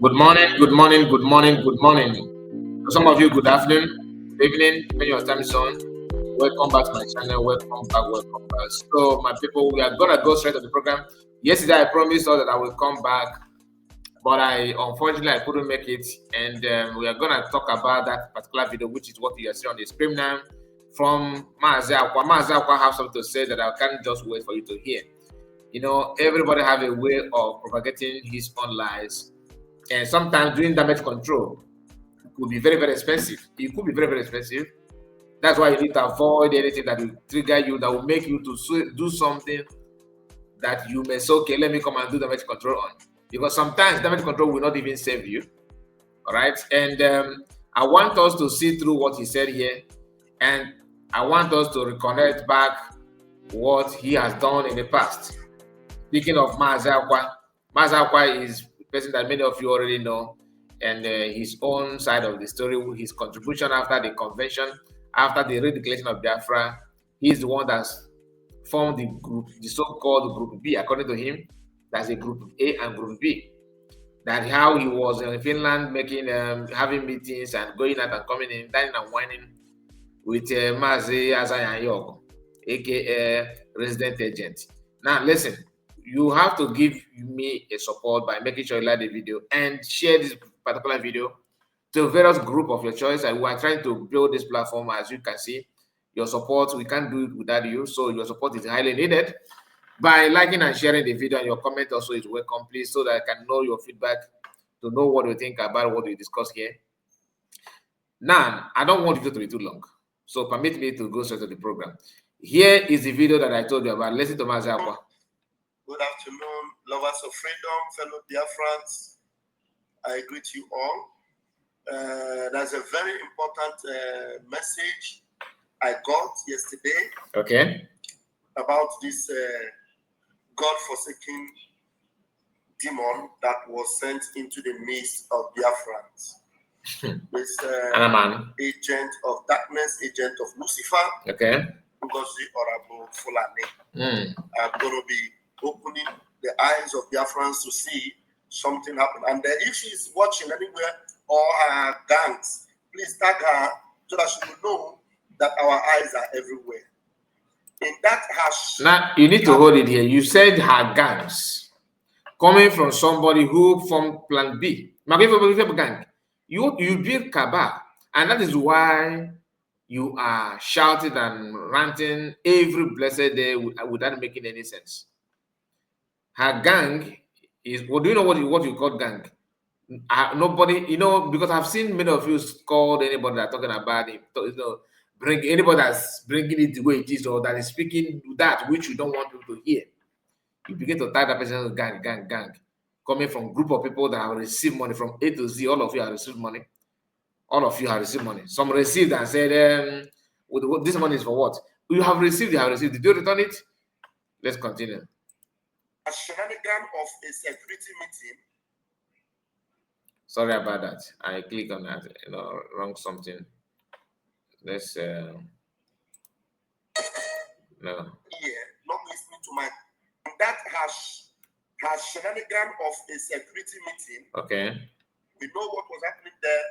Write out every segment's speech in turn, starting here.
Good morning, good morning, good morning, good morning. To some of you, good afternoon, good evening, depending on your time zone. Welcome back to my channel. Welcome back. So, my people, we are gonna go straight to the program. Yesterday, I promised us that I will come back, but unfortunately I couldn't make it, and we are gonna talk about that particular video, which is what you are seeing on the screen now, from Mazi Akwa. Mazi Akwa have something to say that I can't just wait for you to hear. You know, everybody have a way of propagating his own lies. And sometimes doing damage control could be very, very expensive. It could be very, very expensive. That's why you need to avoid anything that will trigger you, that will make you to do something that you may say, okay, let me come and do damage control on. Because sometimes damage control will not even save you. All right. And I want us to see through what he said here. And I want us to reconnect back what he has done in the past. Speaking of Mazi Akwa is a person that many of you already know, and his own side of the story, his contribution after the convention, after the redeclaration of Biafra, he's the one that's formed the group, the so-called Group B. According to him, that's a Group A and Group B. That how he was in Finland making, having meetings and going out and coming in, dining and whining with Mazi Akwa, aka resident agent. Now, listen. You have to give me a support by making sure you like the video and share this particular video to a various group of your choice. And we are trying to build this platform. As you can see, your support, we can't do it without you, so your support is highly needed. By liking and sharing the video, and your comment also is welcome, please, so that I can know your feedback, to know what you think about what we discuss here. Now, I don't want it to be too long, so permit me to go straight to the program. Here is the video that I told you about. Listen to Mazi Akwa. Good afternoon, lovers of freedom, fellow Biafrans. I greet you all. There's a very important message I got yesterday. Okay. About this God-forsaken demon that was sent into the midst of Biafrans. This agent of darkness, agent of Lucifer. Okay. Ngozi Orabo Fulani. I'm going to be opening the eyes of Biafrans to see something happen. And if she's watching anywhere or her gangs, please tag her so that she will know that our eyes are everywhere. In that hash. Now, you need to hold it here. You said her gangs. Coming from somebody who from Plan B. Gang. You build Kaba. And that is why you are shouting and ranting every blessed day without making any sense. Her gang is, well, do you know what you call gang? Nobody, you know, because I've seen many of you called anybody that are talking about it, you know, bring anybody that's bringing it the way it is, or that is speaking that which you don't want people to hear. You begin to tag that person gang, coming from a group of people that have received money from A to Z. All of you have received money. All of you have received money. Some received and said, this money is for what? You have received, you have received. Did you return it? Let's continue. A shenanigan of a security meeting. Sorry about that. I click on that, you know, wrong something. Let's no. Yeah, not listening to my. That has shenanigan of a security meeting. Okay. We know what was happening there,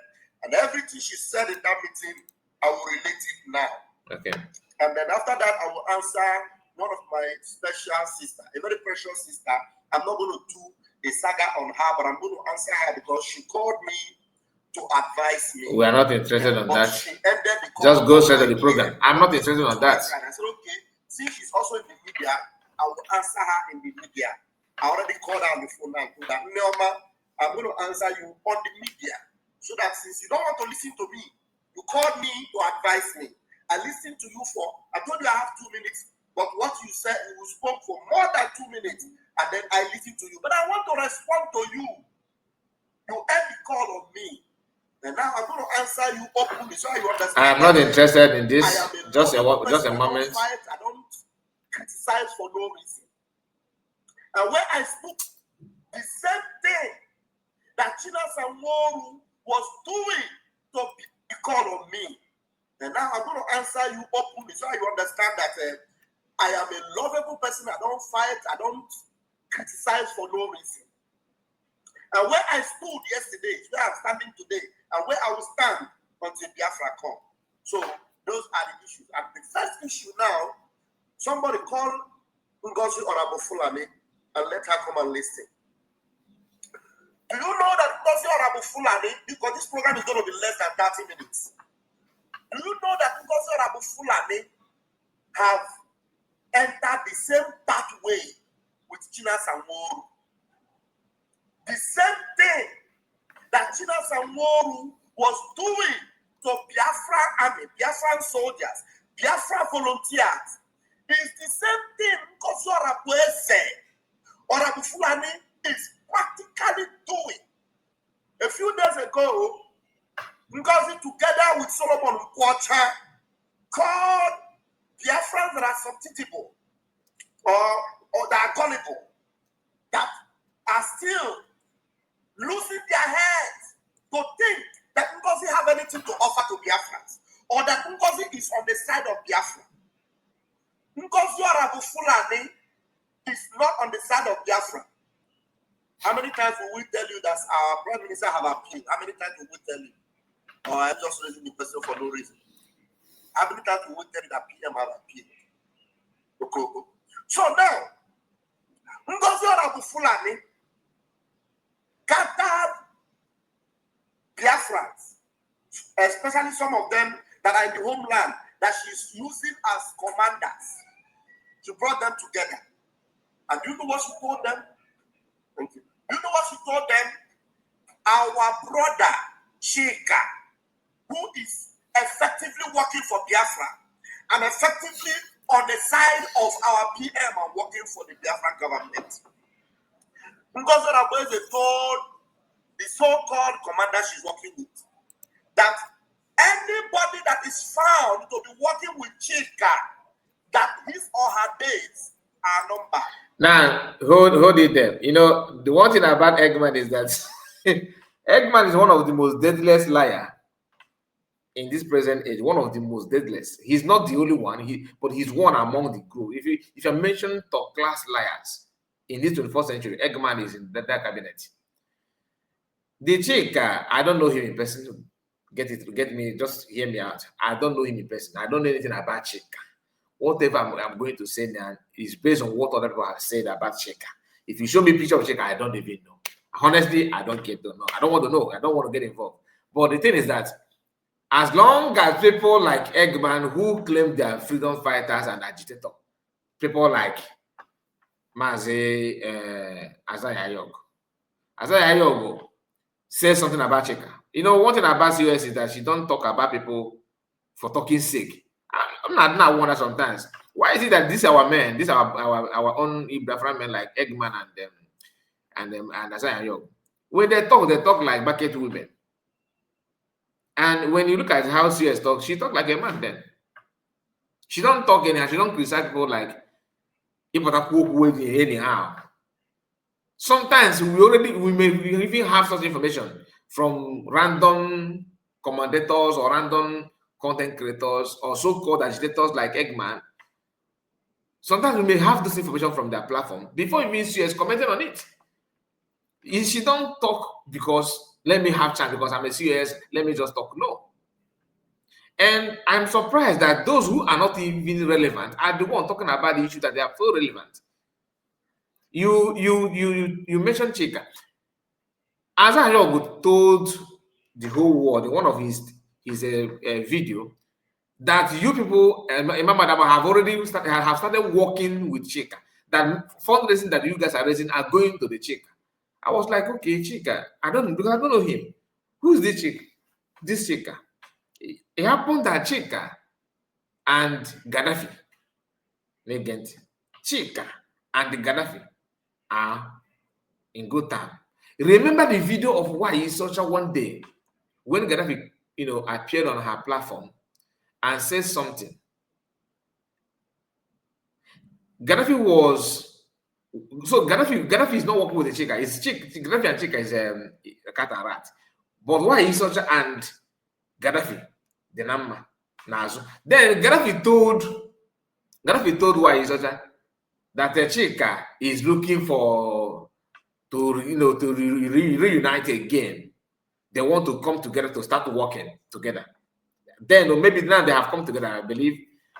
and everything she said in that meeting, I will relate it now. Okay. And then after that, I will answer one of my special sister, a very precious sister. I'm not going to do a saga on her, but I'm going to answer her because she called me to advise me. We are not interested on that. Just go straight to the program. I'm not interested on that. And I said, okay, since she's also in the media, I will answer her in the media. I already called her on the phone and told her, Neoma, I'm going to answer you on the media. So that since you don't want to listen to me, you called me to advise me. I listened to you I told you I have 2 minutes, but what you said, you spoke for more than 2 minutes, and then I listened to you. But I want to respond to you. You had the call on me. And now I'm going to answer you openly so you understand. I am not interested in this. Just a moment. I don't criticize for no reason. And when I spoke, the same thing that China Samoru was doing to be call on me. And now I'm going to answer you openly so you understand that I am a lovable person. I don't fight. I don't criticize for no reason. And where I stood yesterday is where I'm standing today, and where I will stand until Biafra come. So those are the issues. And the first issue now, somebody call Ngozi Honorable Fulani and let her come and listen. Do you know that Ngozi Honorable Fulani, because this program is going to be less than 30 minutes, do you know that Ngozi Honorable Fulani have entered the same pathway with China Sanworu? The same thing that China Sanworu was doing to Biafra army, Biafran soldiers, Biafra volunteers, is the same thing Ngozi Honorable said. Honorable Fulani is practically doing. A few days ago, Ngozi together with Solomon Kwacha called Biafrans that are susceptible or that are gullible, that are still losing their heads to think that Ngozi have anything to offer to Biafrans, or that Ngozi is on the side of Biafra. Ngozi Honorable Fulani is not on the side of Biafra. How many times will we tell you that our Prime Minister have appealed? How many times will we tell you? Or I'm just raising the question for no reason. How many times will we tell you that PM have appealed? Okay. So now, Ngozi Honorable Fulani gathered Biafrans, especially some of them that are in the homeland that she's using as commanders. She brought them together. And do you know what she told them? Thank you. You know what she told them? Our brother, Chika, who is effectively working for Biafra and effectively on the side of our PM and working for the Biafran government. Ngozi Honorable told the so-called commander she's working with that anybody that is found to be working with Chika, that his or her days are numbered. Now, hold it there. You know, the one thing about Eggman is that Eggman is one of the most deadliest liar in this present age. One of the most deadliest. He's not the only one, but he's one among the group. If you mention top class liars in this 21st century, Eggman is in that cabinet. The chick, I don't know him in person. Get me, just hear me out. I don't know him in person. I don't know anything about Chika. Whatever I'm going to say now is based on what other people have said about Chika. If you show me a picture of Chika, I don't even know. Honestly, I don't know. I don't want to know. I don't want to get involved. But the thing is that as long as people like Eggman, who claim they are freedom fighters and agitators, people like Mazi, Azaya Yogo says something about Chika. You know, one thing about CS is that she don't talk about people for talking sake. I'm not wonder sometimes. Why is it that these our men, these are our own Biafran men like Eggman and Azaya Yogo, when they talk like bucket women. And when you look at how CS talks, she talks like a man then. She don't talk anyhow. She don't criticize people like anyhow. Sometimes we may even have such information from random commentators or random content creators or so-called agitators like Eggman. Sometimes we may have this information from their platform before even she has commented on it. She don't talk because let me have chance because I'm a CS, let me just talk. No. And I'm surprised that those who are not even relevant are the ones talking about the issue that they are so relevant. You mentioned Chika. Azaya told the whole world in one of his video that you people, Imam Adama, have already started working with Chika. That fundraising that you guys are raising are going to the Chika. I was like, okay, Chika. I don't know him. Who's this Chika? This Chika. It happened that Chika and Gaddafi, Chika and Gaddafi are in good time. Remember the video of why such a one day when Gaddafi, appeared on her platform and said something. Gaddafi is not working with the Chika. Gaddafi and Chika is a cat and rat. But why is such and Gaddafi, the number Nazo? Then Gaddafi told why is such that the Chika is looking for to reunite again. They want to come together to start working together. Then, or maybe now they have come together, I believe,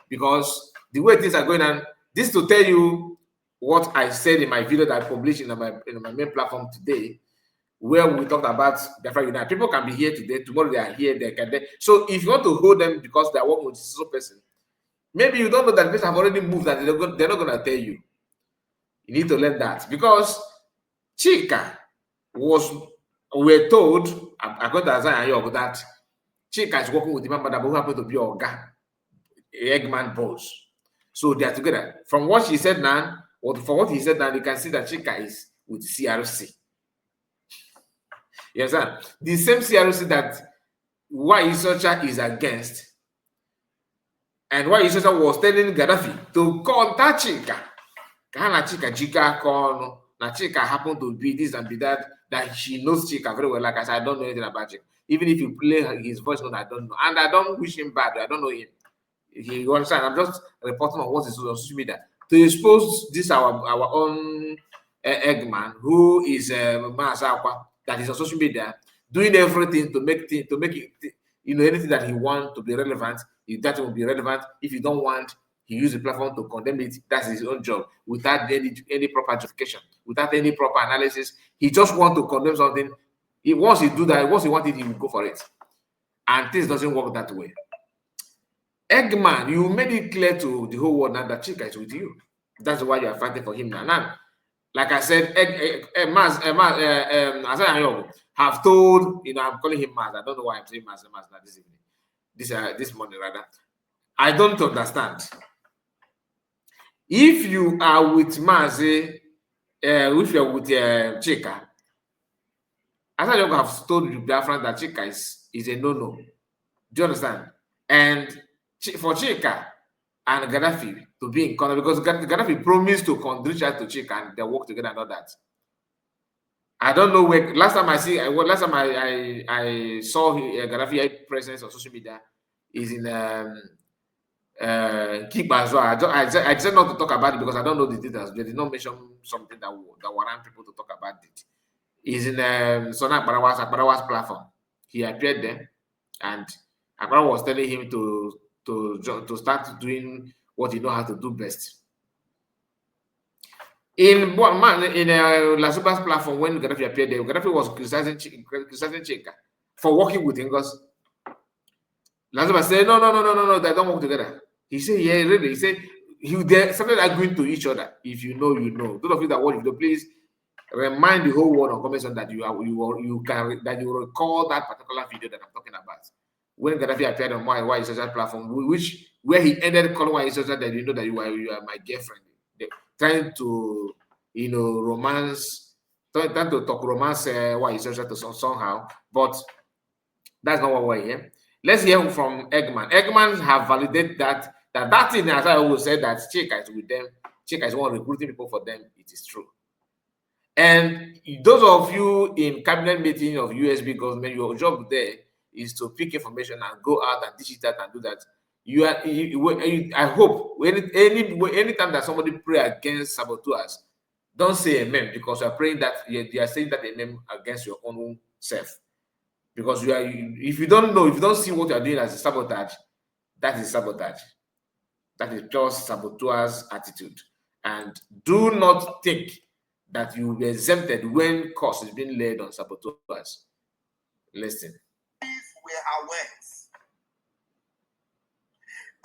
because the way things are going on. This to tell you what I said in my video that I published in my main platform today, where we talked about Biafra Unite. People can be here today, tomorrow they are here, they can. So if you want to hold them because they are working with this person, maybe you don't know that the person have already moved, that they're not going to tell you. You need to learn that, because Chika we're told, according to Azan Ayog, that Chika is working with the member that will happen to be Oga, Eggman boss. So they are together. From what she said now, or from what he said now, you can see that Chika is with CRC. You understand? The same CRC that why Isocha is against, and why Isocha was telling Gaddafi to contact Chika. Kana Chika Jika call, na Chika happened to be this and be that she knows Chika very well. Like I said, I don't know anything about Chika. Even if you play his voice note, I don't know. And I don't wish him bad. I don't know him. You understand? I'm just reporting on what is on social media to expose this our own Eggman, who is Mazi Akwa, that is on social media, doing everything to make it, anything that he wants to be relevant. If that will be relevant, if you don't want, he use the platform to condemn it. That's his own job, without any proper justification, without any proper analysis. He just want to condemn something. Once he do that, once he want it, he will go for it. And things doesn't work that way. Eggman, you made it clear to the whole world now that Chika is with you. That's why you are fighting for him now. Now, like I said, Maz have told, I'm calling him Maz. I don't know why I'm saying Maz now this evening, this morning rather. I don't understand. If you are with Mazi, if you are with Chika, Azan have told you Biafrans that Chika is a no-no. Do you understand? And for Chika and Gaddafi to be in contact, because Gaddafi promised to reach out to Chika and they work together and all that. I don't know where. Last time I saw Gaddafi presence on social media is in Kikbazo. I decided not to talk about it because I don't know the details. They did not mention something that warrant people to talk about it. Is in Sona Akbarawa's platform. He appeared there, and Akbara was telling him to start doing what he knows how to do best. In Lasuba's platform, when Gaddafi appeared there, Gaddafi was criticizing Chika for working with him because Lasuba said, no, they don't work together. He said, yeah, really. He said, they started arguing to each other. If you know, you know. Those of you that watch video, please remind the whole world on comment section that you recall that particular video that I'm talking about. When Gaddafi appeared on my social platform, where he ended calling my social that you know that you are my girlfriend. Trying to, romance, trying to talk romance why is social to somehow, but that's not what we're here. Let's hear from Eggman. Eggman have validated that thing, as I always said, that Chika is with them. Chika is one recruiting people for them. It is true. And those of you in cabinet meeting of USB government, your job there is to pick information and go out and dish it out and do that. I hope anytime that somebody pray against saboteurs, don't say amen, because you are praying that you are saying that amen against your own self. Because if you don't know, if you don't see what you are doing as a sabotage, that is sabotage. That is just saboteur's attitude. And do not think that you will be exempted when cause is being laid on saboteurs. Listen. These were our words.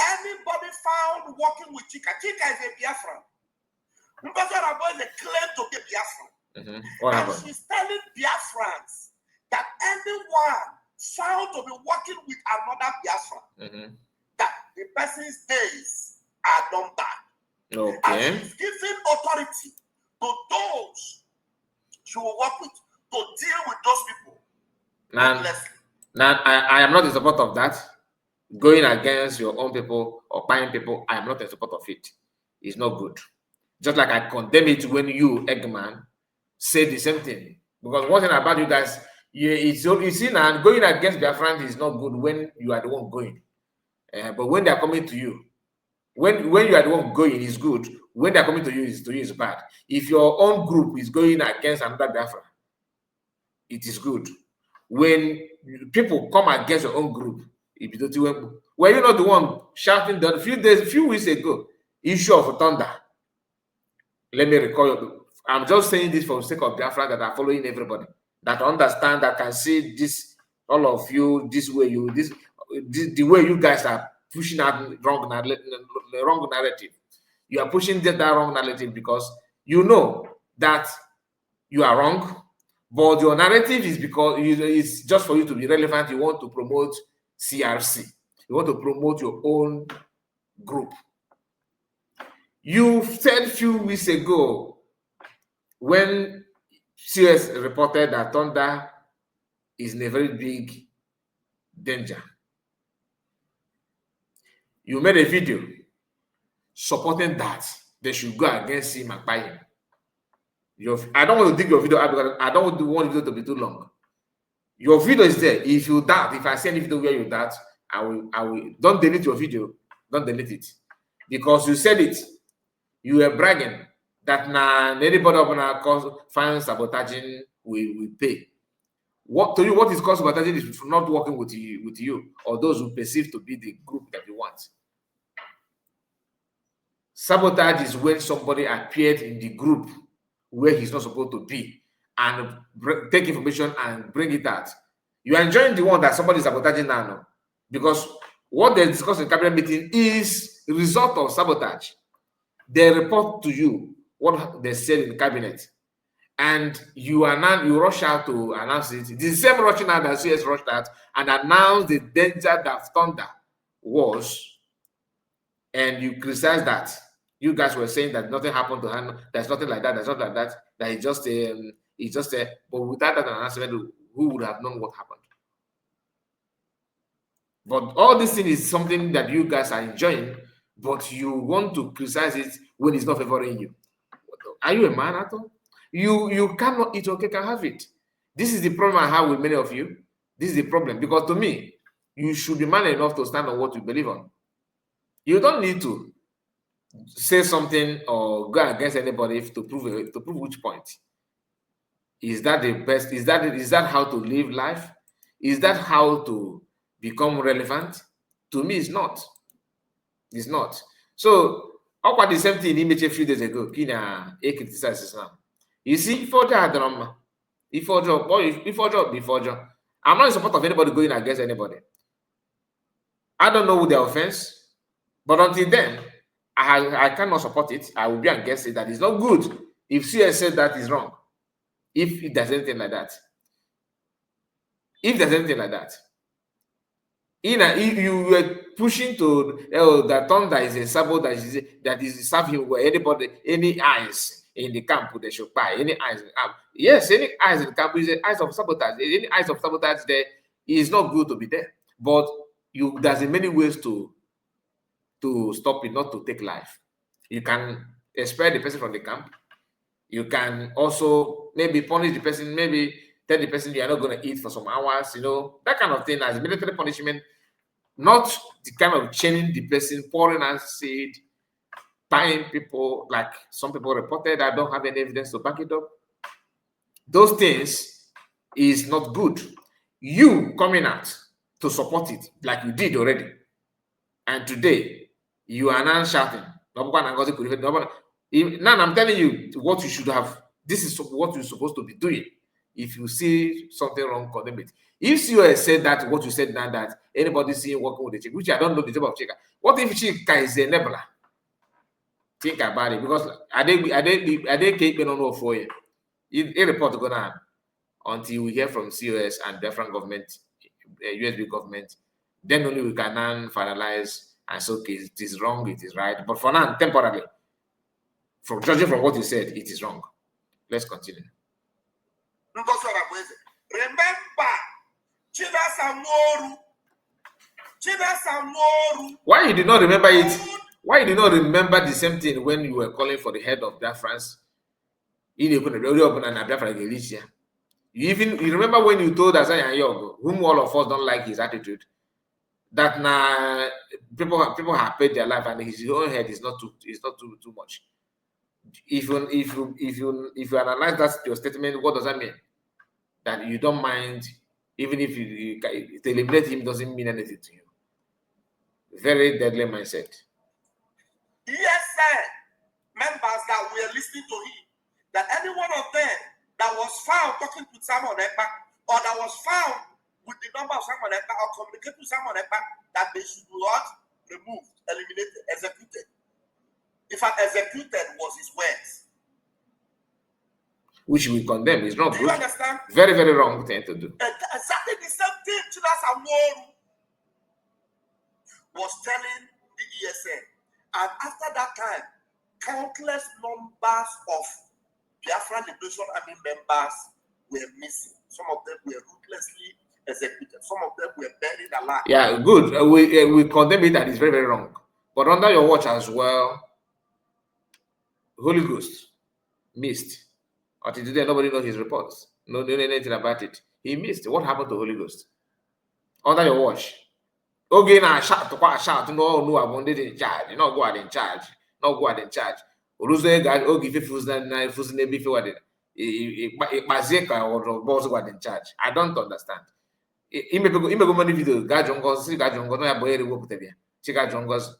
Anybody found working with Chika is a Biafran. Mbazara boy is a claim to be Biafran. What happened? And she's telling Biafrans that anyone found to be working with another Biafran, that the person's days are numbered. Okay. And she's giving authority to those she will work with to deal with those people. Now I am not in support of that. Going against your own people or buying people, I am not in support of it. It's not good. Just like I condemn it when you, Eggman, say the same thing. Because one thing about you guys, you see now, going against their friends is not good when you are the one going. But when they are coming to you, when you are the one going, is good. when they're coming to you is bad. If your own group is going against another Biafra, it is good. When people come against your own group, were you not the one shouting that a few weeks ago, issue of thunder? Let me recall you. I'm just saying this for the sake of Biafra that are following everybody, that understand, that can see this, all of you, this way the way you guys are pushing out wrong narrative. You are pushing that wrong narrative because you know that you are wrong, but your narrative is because it's just for you to be relevant. You want to promote CRC. You want to promote your own group. You said a few weeks ago when CS reported that Thunder is in a very big danger. You made a video supporting that they should go against him and buy him. I don't want to dig your video out because I don't want the video to be too long. Your video is there. If you doubt, if I see any video where you doubt, I will don't delete your video. Don't delete it. Because you said it. You were bragging that anybody up on our find sabotaging we pay. What to you? What is called sabotaging is not working with you or those who perceive to be the group that you want. Sabotage is when somebody appeared in the group where he's not supposed to be and take information and bring it out. You are enjoying the one that somebody is sabotaging now, because what they discuss in cabinet meeting is the result of sabotage. They report to you what they said in the cabinet, and you rush out to announce it. The same rushing out that CS rushed out and announced the danger that Thunder was, and you criticize that. You guys were saying that nothing happened to him. There's nothing like that. There's nothing like that. That he just but without that announcement, who would have known what happened? But all this thing is something that you guys are enjoying, but you want to criticize it when it's not favoring you. Are you a man at all? You cannot eat your cake and have it. This is the problem I have with many of you. This is the problem, because to me, you should be man enough to stand on what you believe on. You don't need to say something or go against anybody to prove which point. Is that the best? Is that how to live life? Is that how to become relevant? To me, it's not. It's not. So, Akwa the same thing he made a few days ago. Kina criticizes now. You see, before job. I'm not in support of anybody going against anybody. I don't know their offense, but until then, I cannot support it. I will be against it. That is not good. If CS said that is wrong, if there's anything like that, if you were pushing to that Thunder is a sabotage that is serving where anybody, any eyes in the camp they should buy, any eyes in the camp. Yes, any eyes in the camp is the eyes of sabotage. Any eyes of sabotage there is not good to be there. But there's many ways to stop it, not to take life. You can expel the person from the camp. You can also maybe punish the person, maybe tell the person you are not going to eat for some hours, that kind of thing as military punishment, not the kind of chaining the person, pouring acid, tying people, like some people reported. I don't have any evidence to back it up. Those things is not good. You coming out to support it like you did already, and today you are now shouting. Now I'm telling you what you should have. This is what you're supposed to be doing. If you see something wrong, condemn it. If you said that, what you said now, that anybody seeing working with the chick, which I don't know the job of chica. What if chica is a enabler? Think about it, because are they keeping on for you? A report going on until we hear from COS and different government, USB government. Then only we can now finalize and say, okay, it is wrong, it is right. But for now, temporarily, from judging from what you said, it is wrong. Let's continue. Remember, why you did not remember it? Why you did not remember the same thing when you were calling for the head of Biafrans? You remember when you told Azaya Yogo, whom all of us don't like his attitude, that people have paid their life and his own head is not too much. if you analyze that your statement, what does that mean? That you don't mind, even if you to eliminate him doesn't mean anything to you. Very deadly mindset. Yes, sir. Members that were listening to him, that any one of them that was found talking to Simon Ekpa, or that was found with the number of Simon Ekpa, or communicating to Simon Ekpa, that they should be what? Removed, eliminated, executed. In fact, executed was his words. Which we condemn. It's not Do good. you understand? Very, very wrong thing to do. Exactly the same thing Chinas Aworu was telling the ESN. And after that time, countless numbers of Biafran Liberation Army members were missing. Some of them were ruthlessly executed. Some of them were buried alive. Yeah, good. We condemn it, and it's very, very wrong. But under your watch as well, Holy Ghost missed. Until today, nobody knows his reports. No, know anything about it. He missed. What happened to Holy Ghost? Under your watch. Okay, now shout, no, I wanted in charge. Not go out in charge. Not go out in charge. Oluze God, oh, give you fuzzy before it Mazeka or boss go out in charge. I don't understand. Imego money video, God Jongos, see God Jongos, no, boy, work with Chica Jongos.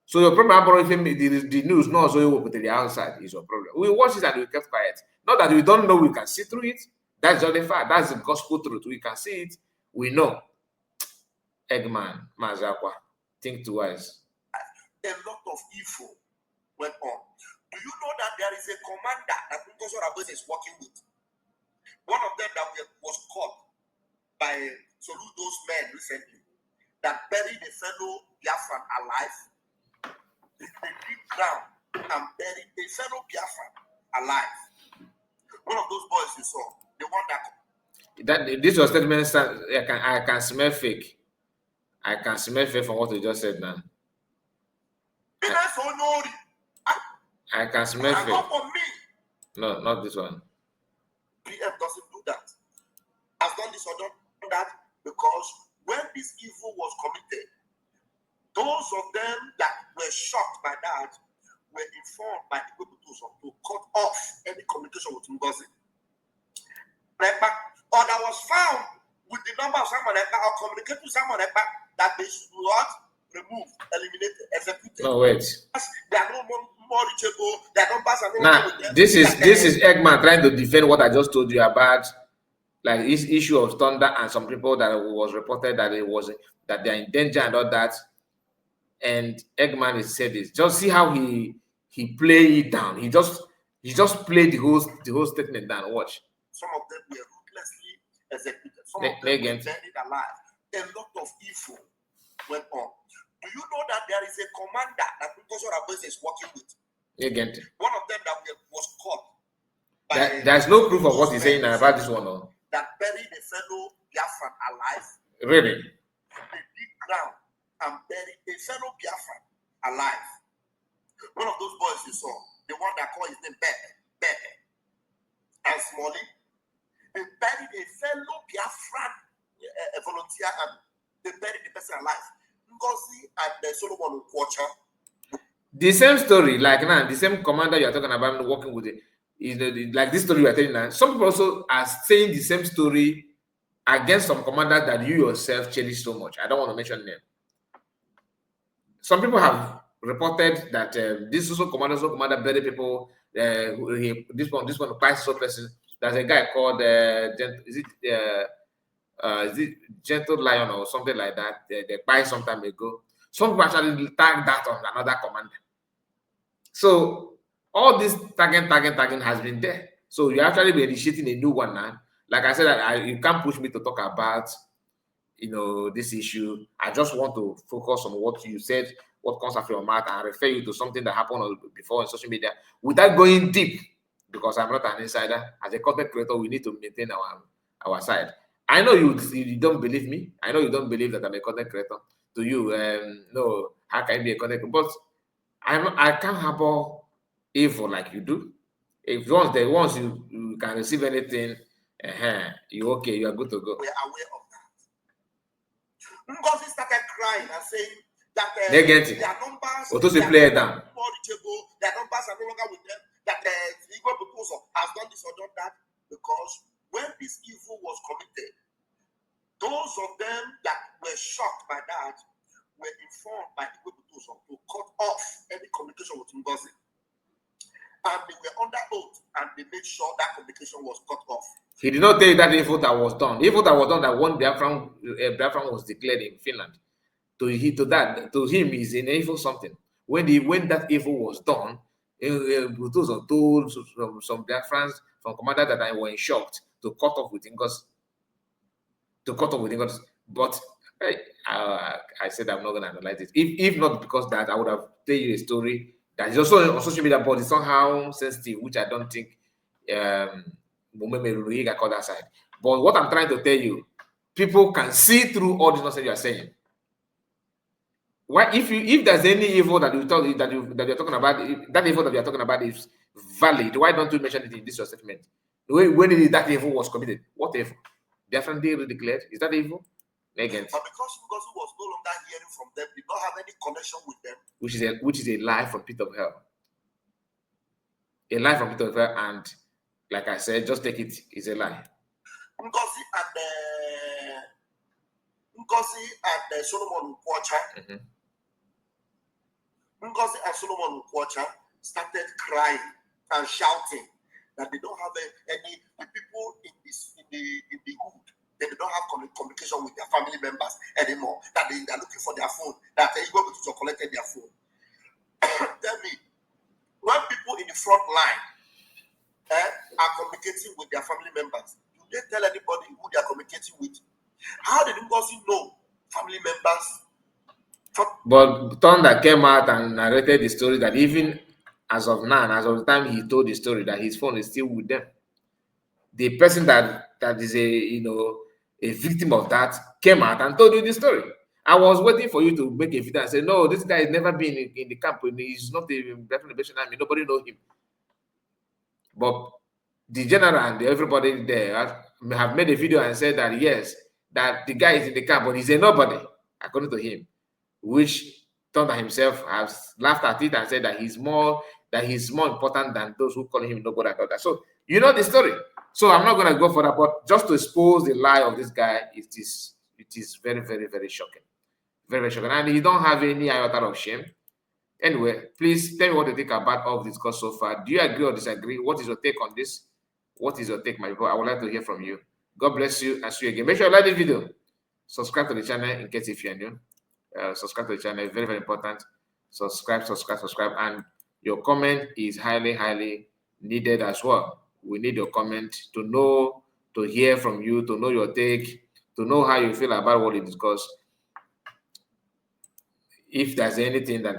So your problem, if the news not so you work with the outside is your problem. We watch it and we kept quiet. Not that we don't know, we can see through it. That's just the fact. That's the gospel truth. We can see it. We know. Eggman, Mazi, Akwa, think twice. A lot of evil went on. Do you know that there is a commander that Professor Abbas is working with? One of them that was caught by Soludo's men recently that buried a fellow Biafran alive. They dig ground and buried a fellow Biafran alive. One of those boys you saw, the one that this was statement. I can smell fake. I can smell fake from what you just said now. I can smell fake. No, not this one. PM doesn't do that. Has done this or done that because when this evil was committed, those of them that were shocked by that were informed by the people to cut off any communication with Ngozi. Or that was found with the number of Simon Ekpa or communicating to Simon Ekpa that they should not remove, eliminate, execute. No, wait. They are no more reachable. Their numbers are no now, with them. This is Eggman trying to defend what I just told you about, like this issue of Thunder and some people that was reported that that they're in danger and all that. And Eggman has said this. Just see how he played it down. He just played the whole statement down. Watch. Some of them were ruthlessly executed. Some of them were buried alive. A lot of evil went on. Do you know that there is a commander that Professor Abbas is working with? Again. One of them that was caught. There's no proof of what he's saying about this one. No? That buried a fellow Biafran alive. Really? They dig ground and buried a fellow Biafran alive. One of those boys you saw, the one that called his name Pepe, and Smalley, they buried a fellow Biafran a volunteer and they buried the person alive. Ngozi and Solomon Ukwocha. The same story, like now, the same commander you are talking about working with it, like this story you are telling now. Some people also are saying the same story against some commanders that you yourself cherish so much. I don't want to mention them. Some people have reported that this commander buried people. This one applies to person. There's a guy called is it Gentle Lion or something like that? They buy some time ago. Some people actually tag that on another commander. So all this tagging has been there. So you actually be initiating a new one now. Like I said, you can't push me to talk about this issue. I just want to focus on what you said, what comes out of your mouth, and refer you to something that happened before on social media without going deep, because I'm not an insider. As a content creator, we need to maintain our side. I know you don't believe me. I know you don't believe that I'm a content creator. To you, no, how can I be a content creator? But I can't harbor evil like you do. If once you can receive anything, you're okay, you are good to go. We are aware of that. Ngozi started crying and saying that their numbers are more reachable, their numbers are no longer with them. that Igbo people has done this or done that, because when this evil was committed, those of them that were shocked by that were informed by Igbo people to cut off any communication with Ngozi. And they were under oath, and they made sure that communication was cut off. He did not tell you that evil that was done. The evil that was done, that one Biafran was declared in Finland. To him is an evil something. When that evil was done, those are told some Biafrans, from commanders that I were in shock to cut off with Ingos. But I said I'm not going to analyze it. If not because that, I would have tell you a story that is also on social media, but it's somehow sensitive, which I don't think Mumeme called that side. But what I'm trying to tell you, people can see through all this nonsense you are saying. Why, if there's any evil that you're talking about, that evil that you're talking about is valid, why don't you mention it in this your statement? When that evil was committed, what evil? Definitely declared. Is that evil? Again. But because Ngozi was no longer hearing from them, did not have any connection with them. Which is a lie from pit of hell. A lie from pit of hell, and like I said, just take it. It's a lie. Ngozi and Solomon Ukwacha. Ngozi and Solomon Ukwacha started crying and shouting that they don't have any people in the hood. They don't have communication with their family members anymore. That they are looking for their phone. That they go to collected their phone. Tell me, when people in the front line are communicating with their family members, do they tell anybody who they are communicating with? How did Ngozi know family members? But Thunder came out and narrated the story that even as of now, as of the time he told the story, that his phone is still with them. The person that is a victim of that came out and told you the story. I was waiting for you to make a video and say, no, this guy has never been in the camp. He's not a revelation. I mean, nobody knows him. But the general and everybody there have made a video and said that yes, that the guy is in the camp, but he's a nobody, according to him, which Thunder himself has laughed at it and said that he's more important than those who call him nobody and all that. So you know the story. So I'm not going to go further, but just to expose the lie of this guy, it is very, very, very shocking. Very, very shocking. And he don't have any iota of shame. Anyway, please tell me what you think about all of this discussed so far. Do you agree or disagree? What is your take on this? What is your take, my people? I would like to hear from you. God bless you and see you again. Make sure you like the video. Subscribe to the channel in case if you're new. Subscribe to the channel. Very, very important. Subscribe. And your comment is highly, highly needed as well. We need your comment to know, to hear from you, to know your take, to know how you feel about what we discuss. If there's anything that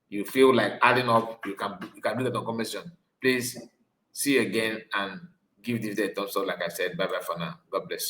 you feel like adding up, you can do that on comment section. Please see you again and give this a thumbs up. Like I said, bye bye for now. God bless.